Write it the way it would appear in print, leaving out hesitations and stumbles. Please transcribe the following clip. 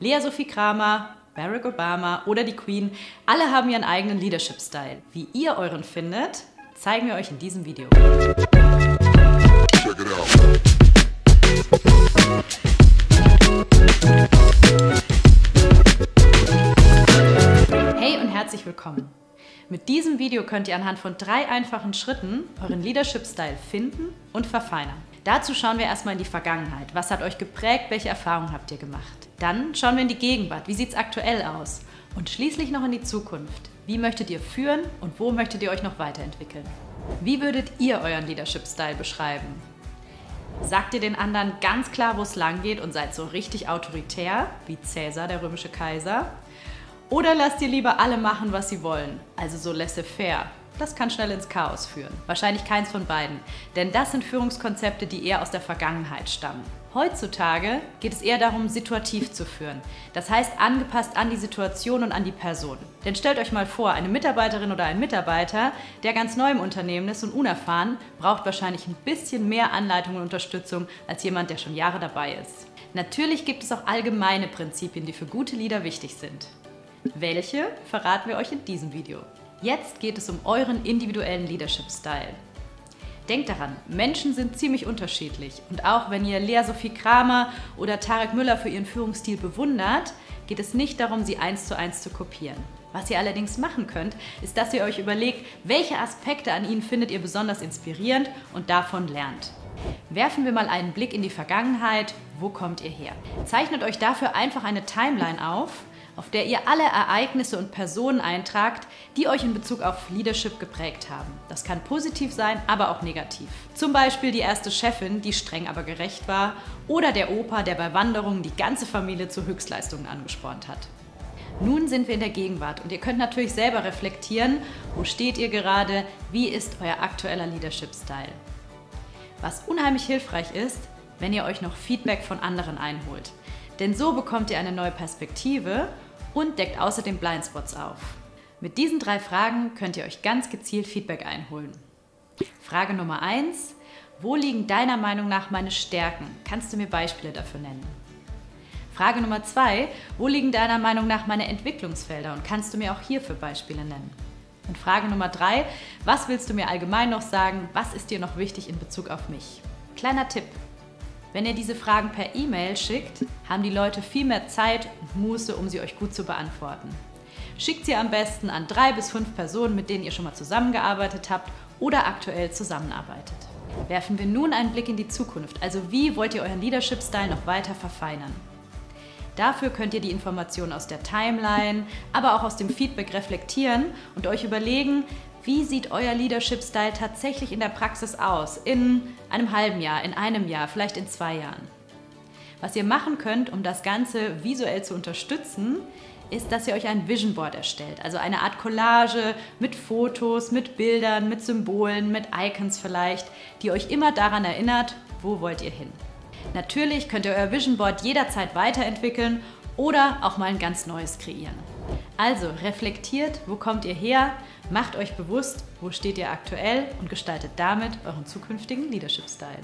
Lea Sophie Cramer, Barack Obama oder die Queen, alle haben ihren eigenen Leadership-Style. Wie ihr euren findet, zeigen wir euch in diesem Video. Check it out. Hey und herzlich willkommen. Mit diesem Video könnt ihr anhand von 3 einfachen Schritten euren Leadership-Style finden und verfeinern. Dazu schauen wir erstmal in die Vergangenheit. Was hat euch geprägt? Welche Erfahrungen habt ihr gemacht? Dann schauen wir in die Gegenwart. Wie sieht es aktuell aus? Und schließlich noch in die Zukunft. Wie möchtet ihr führen und wo möchtet ihr euch noch weiterentwickeln? Wie würdet ihr euren Leadership-Style beschreiben? Sagt ihr den anderen ganz klar, wo es lang geht und seid so richtig autoritär, wie Cäsar, der römische Kaiser? Oder lasst ihr lieber alle machen, was sie wollen, also so laissez-faire? Das kann schnell ins Chaos führen. Wahrscheinlich keins von beiden, denn das sind Führungskonzepte, die eher aus der Vergangenheit stammen. Heutzutage geht es eher darum, situativ zu führen. Das heißt, angepasst an die Situation und an die Person. Denn stellt euch mal vor, eine Mitarbeiterin oder ein Mitarbeiter, der ganz neu im Unternehmen ist und unerfahren, braucht wahrscheinlich ein bisschen mehr Anleitung und Unterstützung als jemand, der schon Jahre dabei ist. Natürlich gibt es auch allgemeine Prinzipien, die für gute Leader wichtig sind. Welche verraten wir euch in diesem Video. Jetzt geht es um euren individuellen Leadership-Style. Denkt daran, Menschen sind ziemlich unterschiedlich und auch wenn ihr Lea Sophie Cramer oder Tarek Müller für ihren Führungsstil bewundert, geht es nicht darum, sie 1:1 zu kopieren. Was ihr allerdings machen könnt, ist, dass ihr euch überlegt, welche Aspekte an ihnen findet ihr besonders inspirierend und davon lernt. Werfen wir mal einen Blick in die Vergangenheit. Wo kommt ihr her? Zeichnet euch dafür einfach eine Timeline auf der ihr alle Ereignisse und Personen eintragt, die euch in Bezug auf Leadership geprägt haben. Das kann positiv sein, aber auch negativ. Zum Beispiel die erste Chefin, die streng aber gerecht war, oder der Opa, der bei Wanderungen die ganze Familie zu Höchstleistungen angespornt hat. Nun sind wir in der Gegenwart und ihr könnt natürlich selber reflektieren, wo steht ihr gerade, wie ist euer aktueller Leadership-Style. Was unheimlich hilfreich ist, wenn ihr euch noch Feedback von anderen einholt. Denn so bekommt ihr eine neue Perspektive und deckt außerdem Blindspots auf. Mit diesen 3 Fragen könnt ihr euch ganz gezielt Feedback einholen. Frage Nummer 1. Wo liegen deiner Meinung nach meine Stärken? Kannst du mir Beispiele dafür nennen? Frage Nummer 2. Wo liegen deiner Meinung nach meine Entwicklungsfelder und kannst du mir auch hierfür Beispiele nennen? Und Frage Nummer 3. Was willst du mir allgemein noch sagen? Was ist dir noch wichtig in Bezug auf mich? Kleiner Tipp. Wenn ihr diese Fragen per E-Mail schickt, haben die Leute viel mehr Zeit und Muße, um sie euch gut zu beantworten. Schickt sie am besten an 3 bis 5 Personen, mit denen ihr schon mal zusammengearbeitet habt oder aktuell zusammenarbeitet. Werfen wir nun einen Blick in die Zukunft, also wie wollt ihr euren Leadership-Style noch weiter verfeinern? Dafür könnt ihr die Informationen aus der Timeline, aber auch aus dem Feedback reflektieren und euch überlegen, wie sieht euer Leadership-Style tatsächlich in der Praxis aus? In einem halben Jahr, in einem Jahr, vielleicht in 2 Jahren. Was ihr machen könnt, um das Ganze visuell zu unterstützen, ist, dass ihr euch ein Vision Board erstellt. Also eine Art Collage mit Fotos, mit Bildern, mit Symbolen, mit Icons vielleicht, die euch immer daran erinnert, wo wollt ihr hin. Natürlich könnt ihr euer Vision Board jederzeit weiterentwickeln oder auch mal ein ganz neues kreieren. Also reflektiert, wo kommt ihr her, macht euch bewusst, wo steht ihr aktuell und gestaltet damit euren zukünftigen Leadership-Style.